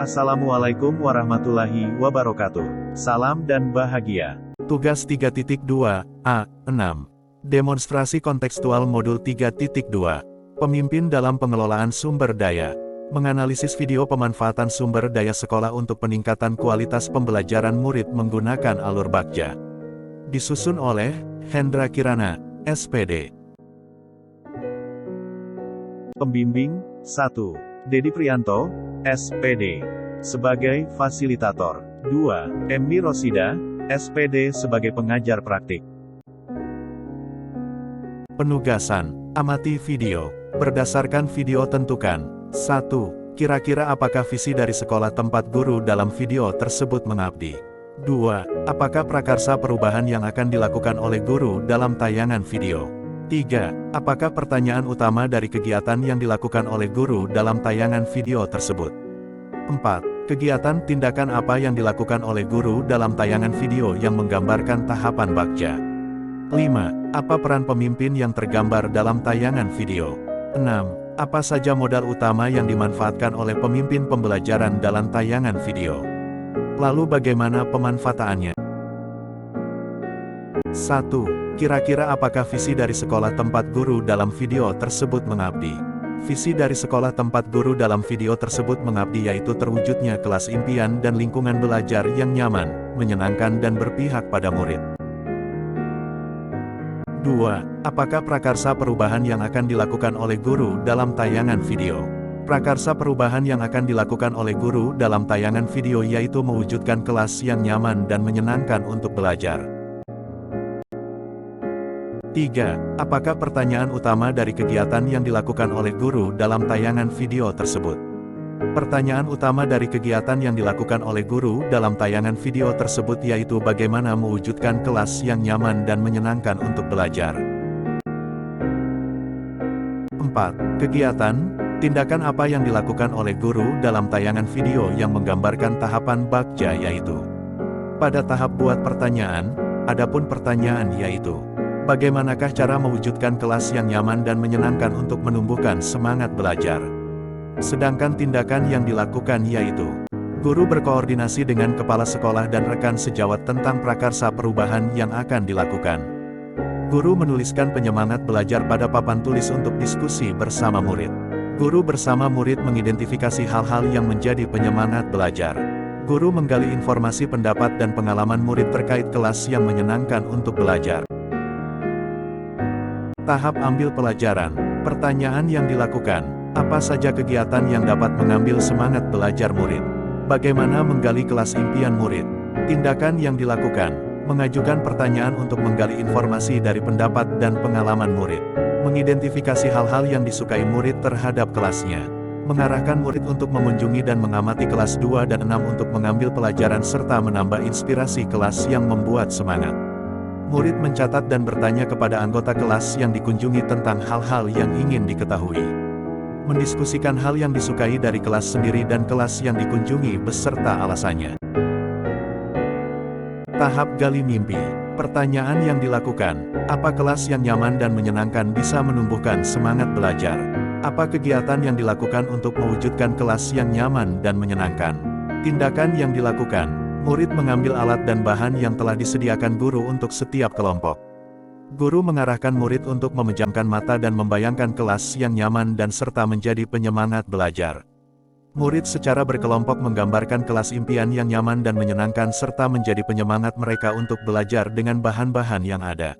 Assalamualaikum warahmatullahi wabarakatuh. Salam dan bahagia. Tugas 3.2a6. Demonstrasi kontekstual modul 3.2. Pemimpin dalam pengelolaan sumber daya. Menganalisis video pemanfaatan sumber daya sekolah untuk peningkatan kualitas pembelajaran murid menggunakan alur Bagja. Disusun oleh Hendra Kirana, SPD. Pembimbing 1. Dedi Prianto, SPD, sebagai fasilitator. 2. Emmy Rosida, SPD sebagai pengajar praktik. Penugasan. Amati video. Berdasarkan video tentukan. 1. Kira-kira apakah visi dari sekolah tempat guru dalam video tersebut mengabdi? 2. Apakah prakarsa perubahan yang akan dilakukan oleh guru dalam tayangan video? 3. Apakah pertanyaan utama dari kegiatan yang dilakukan oleh guru dalam tayangan video tersebut? 4. Kegiatan tindakan apa yang dilakukan oleh guru dalam tayangan video yang menggambarkan tahapan Bagja? 5. Apa peran pemimpin yang tergambar dalam tayangan video? 6. Apa saja modal utama yang dimanfaatkan oleh pemimpin pembelajaran dalam tayangan video? Lalu bagaimana pemanfaataannya? 1. Kira-kira apakah visi dari sekolah tempat guru dalam video tersebut mengabdi? Visi dari sekolah tempat guru dalam video tersebut mengabdi yaitu terwujudnya kelas impian dan lingkungan belajar yang nyaman, menyenangkan dan berpihak pada murid. 2. Apakah prakarsa perubahan yang akan dilakukan oleh guru dalam tayangan video? Prakarsa perubahan yang akan dilakukan oleh guru dalam tayangan video yaitu mewujudkan kelas yang nyaman dan menyenangkan untuk belajar. 3. Apakah pertanyaan utama dari kegiatan yang dilakukan oleh guru dalam tayangan video tersebut? Pertanyaan utama dari kegiatan yang dilakukan oleh guru dalam tayangan video tersebut yaitu bagaimana mewujudkan kelas yang nyaman dan menyenangkan untuk belajar. 4. Kegiatan, tindakan apa yang dilakukan oleh guru dalam tayangan video yang menggambarkan tahapan Bagja yaitu pada tahap buat pertanyaan, adapun pertanyaan yaitu bagaimanakah cara mewujudkan kelas yang nyaman dan menyenangkan untuk menumbuhkan semangat belajar. Sedangkan tindakan yang dilakukan yaitu guru berkoordinasi dengan kepala sekolah dan rekan sejawat tentang prakarsa perubahan yang akan dilakukan. Guru menuliskan penyemangat belajar pada papan tulis untuk diskusi bersama murid. Guru bersama murid mengidentifikasi hal-hal yang menjadi penyemangat belajar. Guru menggali informasi pendapat dan pengalaman murid terkait kelas yang menyenangkan untuk belajar. Tahap ambil pelajaran. Pertanyaan yang dilakukan. Apa saja kegiatan yang dapat mengambil semangat belajar murid? Bagaimana menggali kelas impian murid? Tindakan yang dilakukan. Mengajukan pertanyaan untuk menggali informasi dari pendapat dan pengalaman murid. Mengidentifikasi hal-hal yang disukai murid terhadap kelasnya. Mengarahkan murid untuk mengunjungi dan mengamati kelas 2 dan 6 untuk mengambil pelajaran serta menambah inspirasi kelas yang membuat semangat. Murid mencatat dan bertanya kepada anggota kelas yang dikunjungi tentang hal-hal yang ingin diketahui. Mendiskusikan hal yang disukai dari kelas sendiri dan kelas yang dikunjungi beserta alasannya. Tahap gali mimpi. Pertanyaan yang dilakukan. Apa kelas yang nyaman dan menyenangkan bisa menumbuhkan semangat belajar? Apa kegiatan yang dilakukan untuk mewujudkan kelas yang nyaman dan menyenangkan? Tindakan yang dilakukan. Murid mengambil alat dan bahan yang telah disediakan guru untuk setiap kelompok. Guru mengarahkan murid untuk memejamkan mata dan membayangkan kelas yang nyaman dan serta menjadi penyemangat belajar. Murid secara berkelompok menggambarkan kelas impian yang nyaman dan menyenangkan serta menjadi penyemangat mereka untuk belajar dengan bahan-bahan yang ada.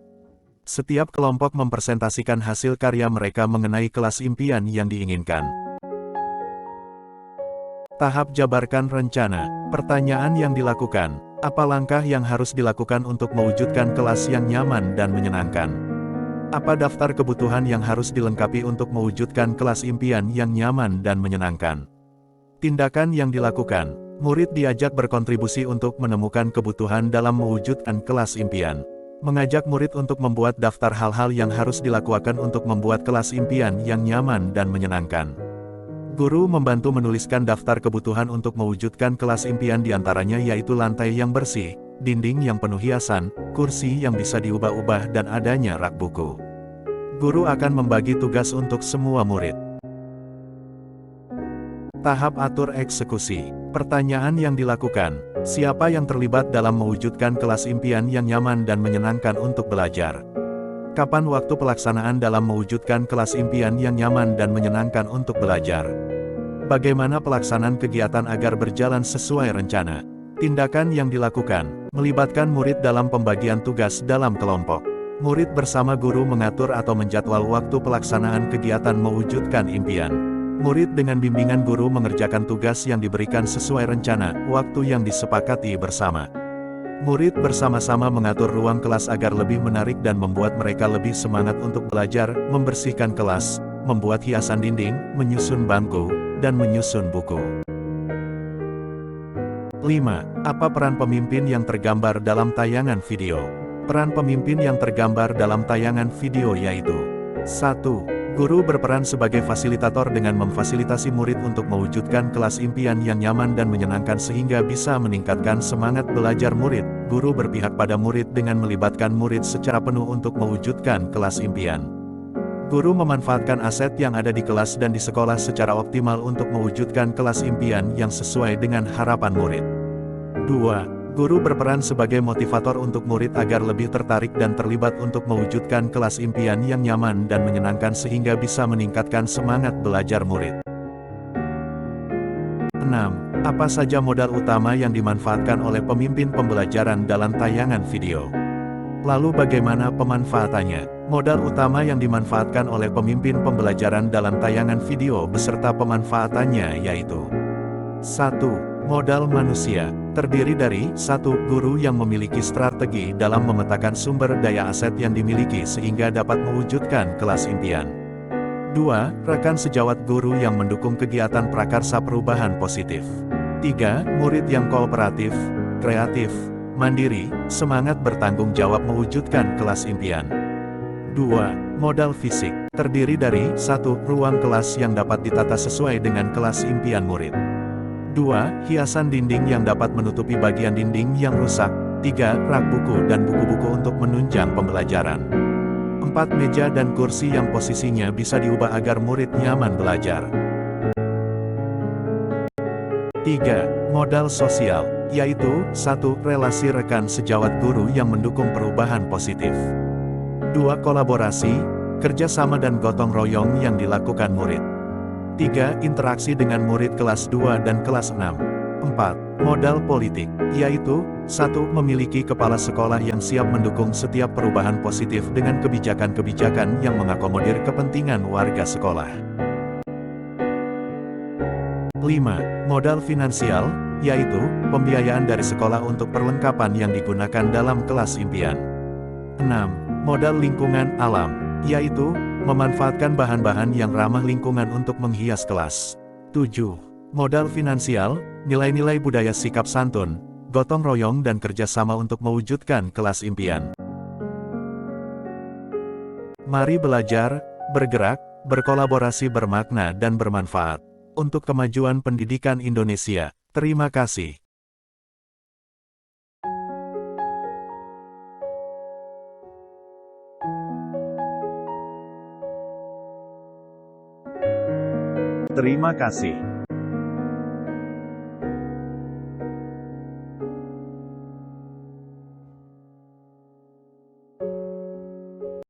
Setiap kelompok mempresentasikan hasil karya mereka mengenai kelas impian yang diinginkan. Tahap jabarkan rencana. Pertanyaan yang dilakukan. Apa langkah yang harus dilakukan untuk mewujudkan kelas yang nyaman dan menyenangkan? Apa daftar kebutuhan yang harus dilengkapi untuk mewujudkan kelas impian yang nyaman dan menyenangkan? Tindakan yang dilakukan. Murid diajak berkontribusi untuk menemukan kebutuhan dalam mewujudkan kelas impian. Mengajak murid untuk membuat daftar hal-hal yang harus dilakukan untuk membuat kelas impian yang nyaman dan menyenangkan. Guru membantu menuliskan daftar kebutuhan untuk mewujudkan kelas impian diantaranya yaitu lantai yang bersih, dinding yang penuh hiasan, kursi yang bisa diubah-ubah dan adanya rak buku. Guru akan membagi tugas untuk semua murid. Tahap atur eksekusi. Pertanyaan yang dilakukan, siapa yang terlibat dalam mewujudkan kelas impian yang nyaman dan menyenangkan untuk belajar? Kapan waktu pelaksanaan dalam mewujudkan kelas impian yang nyaman dan menyenangkan untuk belajar? Bagaimana pelaksanaan kegiatan agar berjalan sesuai rencana? Tindakan yang dilakukan, melibatkan murid dalam pembagian tugas dalam kelompok. Murid bersama guru mengatur atau menjadwal waktu pelaksanaan kegiatan mewujudkan impian. Murid dengan bimbingan guru mengerjakan tugas yang diberikan sesuai rencana, waktu yang disepakati bersama. Murid bersama-sama mengatur ruang kelas agar lebih menarik dan membuat mereka lebih semangat untuk belajar, membersihkan kelas, membuat hiasan dinding, menyusun bangku, dan menyusun buku. 5. Apa peran pemimpin yang tergambar dalam tayangan video? Peran pemimpin yang tergambar dalam tayangan video yaitu 1. Guru berperan sebagai fasilitator dengan memfasilitasi murid untuk mewujudkan kelas impian yang nyaman dan menyenangkan sehingga bisa meningkatkan semangat belajar murid. Guru berpihak pada murid dengan melibatkan murid secara penuh untuk mewujudkan kelas impian. Guru memanfaatkan aset yang ada di kelas dan di sekolah secara optimal untuk mewujudkan kelas impian yang sesuai dengan harapan murid. 2. Guru berperan sebagai motivator untuk murid agar lebih tertarik dan terlibat untuk mewujudkan kelas impian yang nyaman dan menyenangkan sehingga bisa meningkatkan semangat belajar murid. 6. Apa saja modal utama yang dimanfaatkan oleh pemimpin pembelajaran dalam tayangan video? Lalu bagaimana pemanfaatannya? Modal utama yang dimanfaatkan oleh pemimpin pembelajaran dalam tayangan video beserta pemanfaatannya yaitu 1. Modal manusia, terdiri dari 1. Guru yang memiliki strategi dalam memetakan sumber daya aset yang dimiliki sehingga dapat mewujudkan kelas impian. 2. Rekan sejawat guru yang mendukung kegiatan prakarsa perubahan positif. 3. Murid yang kooperatif, kreatif, mandiri, semangat bertanggung jawab mewujudkan kelas impian. 2. Modal fisik, terdiri dari 1. Ruang kelas yang dapat ditata sesuai dengan kelas impian murid. 2. Hiasan dinding yang dapat menutupi bagian dinding yang rusak. 3. Rak buku dan buku-buku untuk menunjang pembelajaran. 4. Meja dan kursi yang posisinya bisa diubah agar murid nyaman belajar. 3. Modal sosial, yaitu 1. Relasi rekan sejawat guru yang mendukung perubahan positif. 2. Kolaborasi, kerjasama dan gotong royong yang dilakukan murid. 3. Interaksi dengan murid kelas 2 dan kelas 6. 4. Modal politik, yaitu 1. Memiliki kepala sekolah yang siap mendukung setiap perubahan positif dengan kebijakan-kebijakan yang mengakomodir kepentingan warga sekolah. 5. Modal finansial, yaitu pembiayaan dari sekolah untuk perlengkapan yang digunakan dalam kelas impian. 6. Modal lingkungan alam, yaitu memanfaatkan bahan-bahan yang ramah lingkungan untuk menghias kelas. 7. Modal finansial, nilai-nilai budaya sikap santun, gotong royong dan kerjasama untuk mewujudkan kelas impian. Mari belajar, bergerak, berkolaborasi bermakna dan bermanfaat. Untuk kemajuan pendidikan Indonesia. Terima kasih. Terima kasih.